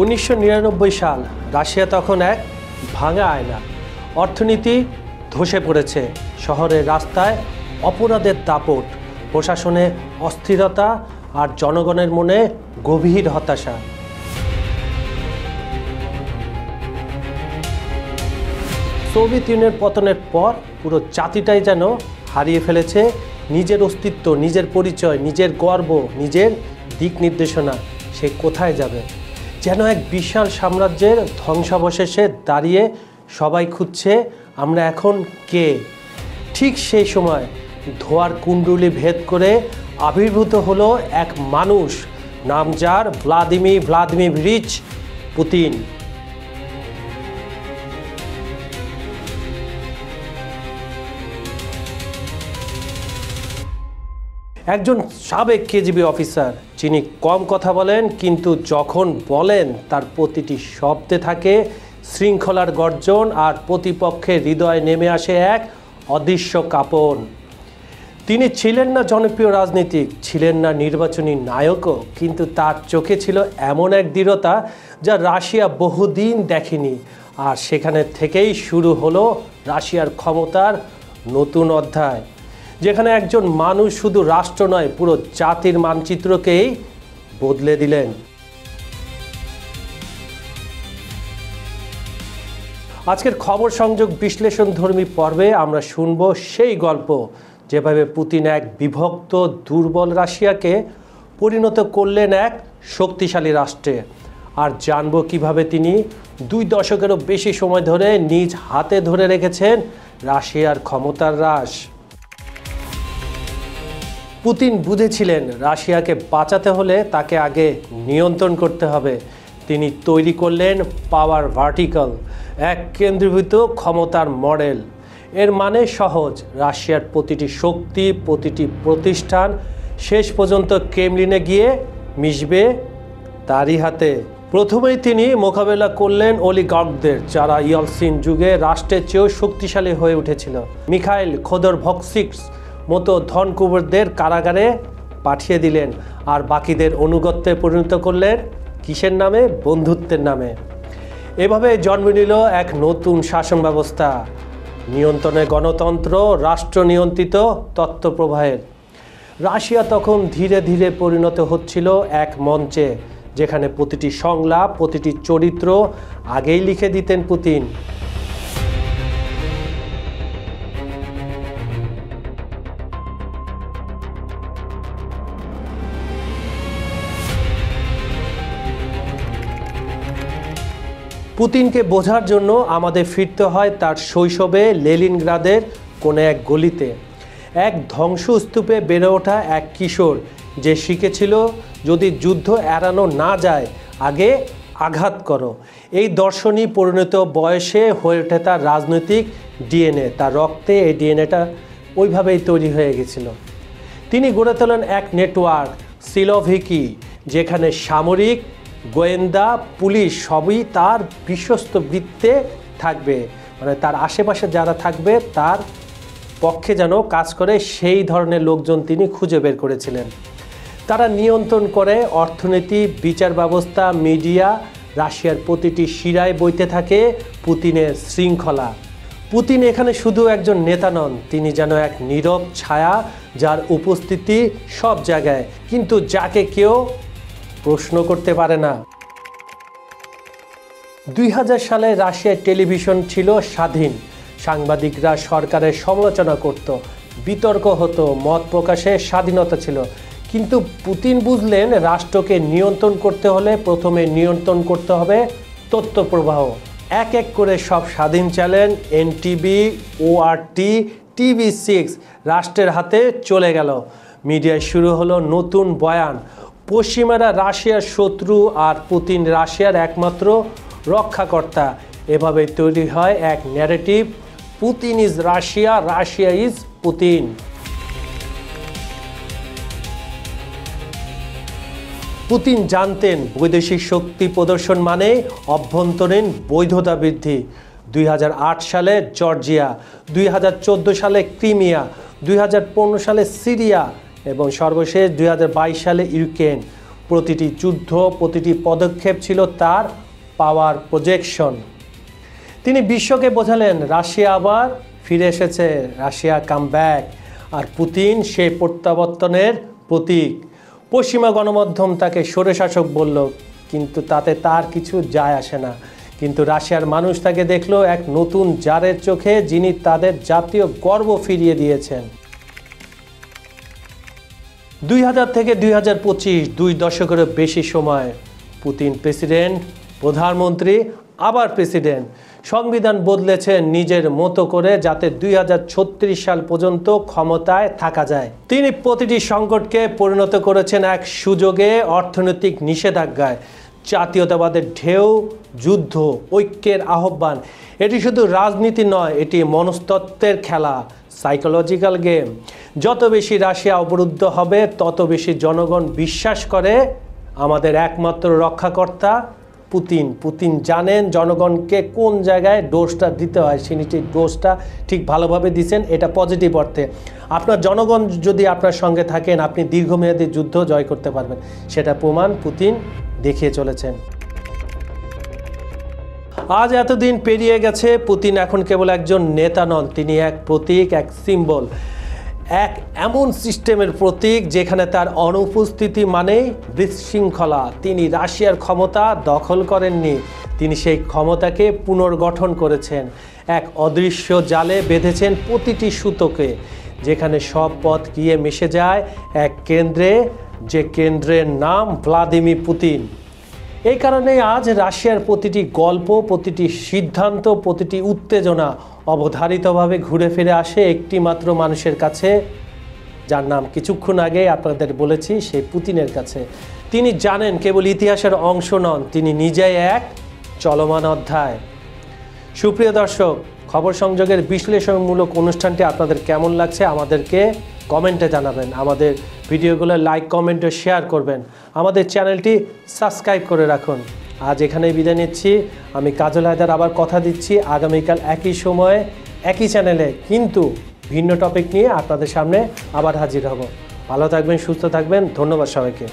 1999 সাল, রাশিয়া তখন এক ভাঙা আয়না। অর্থনীতি ধসে পড়েছে, শহরের রাস্তায় অপরাধের দাপট, প্রশাসনে অস্থিরতা আর জনগণের মনে গভীর হতাশা। সোভিয়েত ইউনিয়নের পতনের পর পুরো জাতিটাই যেন হারিয়ে ফেলেছে নিজের অস্তিত্ব, নিজের পরিচয়, নিজের গর্ব, নিজের দিক নির্দেশনা। সে কোথায় যাবে? যেন এক বিশাল সাম্রাজ্যের ধ্বংসাবশেষে দাঁড়িয়ে সবাই খুঁজছে আমরা এখন কে। ঠিক সেই সময় ধোঁয়ার কুণ্ডলী ভেদ করে আবির্ভূত হলো এক মানুষ, নাম যার ভ্লাদিমির পুতিন। একজন সাবেক কেজিবি অফিসার, যিনি কম কথা বলেন কিন্তু যখন বলেন তার প্রতিটি শব্দে থাকে শৃঙ্খলার গর্জন, আর প্রতিপক্ষের হৃদয়ে নেমে আসে এক অদৃশ্য কাঁপন। তিনি ছিলেন না জনপ্রিয় রাজনীতিক, ছিলেন না নির্বাচনী নায়কও, কিন্তু তার চোখে ছিল এমন এক দৃঢ়তা যা রাশিয়া বহুদিন দেখেনি। আর সেখানে থেকেই শুরু হলো রাশিয়ার ক্ষমতার নতুন অধ্যায়, যেখানে একজন মানুষ শুধু রাষ্ট্র নয়, পুরো জাতির মানচিত্রকেই বদলে দিলেন। আজকের খবর সংযোগ বিশ্লেষণধর্মী পর্বে আমরা শুনব সেই গল্প, যেভাবে পুতিন এক বিভক্ত দুর্বল রাশিয়াকে পরিণত করলেন এক শক্তিশালী রাষ্ট্রে। আর জানব কিভাবে তিনি 2 দশকেরও বেশি সময় ধরে নিজ হাতে ধরে রেখেছেন রাশিয়ার ক্ষমতার রাশ। পুতিন বুঝেছিলেন রাশিয়াকে বাঁচাতে হলে তাকে আগে নিয়ন্ত্রণ করতে হবে। তিনি তৈরি করলেন পাওয়ার ভার্টিক্যাল, এক কেন্দ্রীভূত ক্ষমতার মডেল। এর মানে সহজ, রাশিয়ার প্রতিটি শক্তি, প্রতিটি প্রতিষ্ঠান শেষ পর্যন্ত ক্রেমলিনে গিয়ে মিশবে তারই হাতে। প্রথমেই তিনি মোকাবেলা করলেন অলিগার্কদের, যারা ইয়েলসিন যুগে রাষ্ট্রের চেয়েও শক্তিশালী হয়ে উঠেছিল। মিখাইল খোদরভস্কির মতো ধনকুবেরদের কারাগারে পাঠিয়ে দিলেন, আর বাকিদের অনুগত্যে পরিণত করলেন কিসের নামে? বন্ধুত্বের নামে। এভাবে জন্ম নিল এক নতুন শাসন ব্যবস্থা, নিয়ন্ত্রণে গণতন্ত্র, রাষ্ট্র নিয়ন্ত্রিত তথ্যপ্রবাহের। রাশিয়া তখন ধীরে ধীরে পরিণত হচ্ছিল এক মঞ্চে, যেখানে প্রতিটি সংলাপ, প্রতিটি চরিত্র আগেই লিখে দিতেন পুতিন। পুতিনকে বোঝার জন্য আমাদের ফিরতে হয় তার শৈশবে লেনিনগ্রাদের কোনো এক গলিতে। এক ধ্বংসস্তূপে বেড়ে ওঠা এক কিশোর, যে শিখেছিল যদি যুদ্ধ এড়ানো না যায় আগে আঘাত করো। এই দর্শনই পরিণত বয়সে হয়ে ওঠে তার রাজনৈতিক ডিএনএ। তার রক্তে এই ডিএনএটা ওইভাবেই তৈরি হয়ে গেছিল। তিনি গড়ে তোলেন এক নেটওয়ার্ক, সিলোভিকি, যেখানে সামরিক, গোয়েন্দা, পুলিশ সবই তার বিশ্বস্ত বৃত্তে থাকবে। মানে তার আশেপাশে যারা থাকবে তার পক্ষে যেন কাজ করে, সেই ধরনের লোকজন তিনি খুঁজে বের করেছিলেন। তারা নিয়ন্ত্রণ করে অর্থনীতি, বিচার ব্যবস্থা, মিডিয়া। রাশিয়ার প্রতিটি শিরায় বইতে থাকে পুতিনের শৃঙ্খলা। পুতিন এখানে শুধু একজন নেতা নন, তিনি যেন এক নীরব ছায়া, যার উপস্থিতি সব জায়গায়, কিন্তু যাকে কেউ প্রশ্ন করতে পারে না। 2000 সালে রাশিয়ার টেলিভিশন ছিল স্বাধীন। সাংবাদিকরা সরকারের সমালোচনা করত, বিতর্ক হতো, মত প্রকাশের স্বাধীনতা ছিল। কিন্তু পুতিন বুঝলেন রাষ্ট্রকে নিয়ন্ত্রণ করতে হলে প্রথমে নিয়ন্ত্রণ করতে হবে তথ্য প্রবাহ। এক এক করে সব স্বাধীন চ্যানেল, এনটিভি, ওআরটি, TV6 রাষ্ট্রের হাতে চলে গেল। মিডিয়ায় শুরু হলো নতুন বয়ান, পশ্চিমারা রাশিয়ার শত্রু আর পুতিন রাশিয়ার একমাত্র রক্ষাকর্তা। এভাবে তৈরি হয় এক narrative, Putin is Russia, Russia is Putin. Putin জানতেন বৈদেশিক শক্তি প্রদর্শন মানে অভ্যন্তরীণ বৈধতা বৃদ্ধি। 2008 সালে জর্জিয়া, 2014 সালে ক্রিমিয়া, 2015 সালে সিরিয়া এবং সর্বশেষ 2022 সালে ইউক্রেন। প্রতিটি যুদ্ধ, প্রতিটি পদক্ষেপ ছিল তার পাওয়ার প্রজেকশন। তিনি বিশ্বকে বোঝালেন রাশিয়া আবার ফিরে এসেছে, রাশিয়া কাম ব্যাক। আর পুতিন সেই প্রত্যাবর্তনের প্রতীক। পশ্চিমা গণমাধ্যম তাকে স্বৈরশাসক বলল, কিন্তু তাতে তার কিছু যায় আসে না। কিন্তু রাশিয়ার মানুষ তাকে দেখলো এক নতুন জারের চোখে, যিনি তাদের জাতীয় গর্ব ফিরিয়ে দিয়েছেন। 2000 থেকে 2025, 2 দশকেরও বেশি সময় পুতিন প্রেসিডেন্ট, প্রধানমন্ত্রী, আবার প্রেসিডেন্ট। সংবিধান বদলেছেন নিজের মতো করে, যাতে 2036 সাল পর্যন্ত ক্ষমতায় থাকা যায়। তিনি প্রতিটি সংকটকে পরিণত করেছেন এক সুযোগে, অর্থনৈতিক নিষেধাজ্ঞায়, জাতীয়তাবাদের ঢেউ, যুদ্ধ, ঐক্যের আহ্বান। এটি শুধু রাজনীতি নয়, এটি মনস্তত্ত্বের খেলা, সাইকোলজিক্যাল গেম। যত বেশি রাশিয়া অবরুদ্ধ হবে, তত বেশি জনগণ বিশ্বাস করে আমাদের একমাত্র রক্ষাকর্তা পুতিন। পুতিন জানেন জনগণকে কোন জায়গায় ডোজটা দিতে হয়, তিনি ঠিক ডোজটা ঠিক ভালোভাবে দিচ্ছেন। এটা পজিটিভ অর্থে। আপনার জনগণ যদি আপনার সঙ্গে থাকেন, আপনি দীর্ঘমেয়াদী যুদ্ধ জয় করতে পারবেন। সেটা প্রমাণ পুতিন দেখিয়ে চলেছেন। আজ এতদিন পেরিয়ে গেছে, পুতিন এখন কেবল একজন নেতা নন, তিনি এক প্রতীক, এক সিম্বল, এক এমন সিস্টেমের প্রতীক যেখানে তার অনুপস্থিতি মানেই বিশৃঙ্খলা। তিনি রাশিয়ার ক্ষমতা দখল করেননি, তিনি সেই ক্ষমতাকে পুনর্গঠন করেছেন। এক অদৃশ্য জালে বেঁধেছেন প্রতিটি সুতোকে, যেখানে সব পথ গিয়ে মিশে যায় এক কেন্দ্রে, যে কেন্দ্রের নাম ভ্লাদিমির পুতিন। এই কারণে আজ রাশিয়ার প্রতিটি গল্প, প্রতিটি সিদ্ধান্ত, প্রতিটি উত্তেজনা অবধারিতভাবে ঘুরে ফিরে আসে একটি মাত্র মানুষের কাছে, যার নাম কিছুক্ষণ আগে আপনাদের বলেছি, সেই পুতিনের কাছে। তিনি জানেন কেবল ইতিহাসের অংশ নন, তিনি নিজেই এক চলমান অধ্যায়। সুপ্রিয় দর্শক, খবর সংযোগের বিশ্লেষণমূলক অনুষ্ঠানটি আপনাদের কেমন লাগছে আমাদেরকে কমেন্টে জানাবেন। আমাদের ভিডিওগুলো লাইক, কমেন্ট ও শেয়ার করবেন। আমাদের চ্যানেলটি সাবস্ক্রাইব করে রাখুন। আজ এখানেই বিদায় নিচ্ছি। আমি কাজল হায়দার আবার কথা দিচ্ছি, আগামীকাল একই সময়ে একই চ্যানেলে কিন্তু ভিন্ন টপিক নিয়ে আপনাদের সামনে আবার হাজির হব। ভালো থাকবেন, সুস্থ থাকবেন। ধন্যবাদ সবাইকে।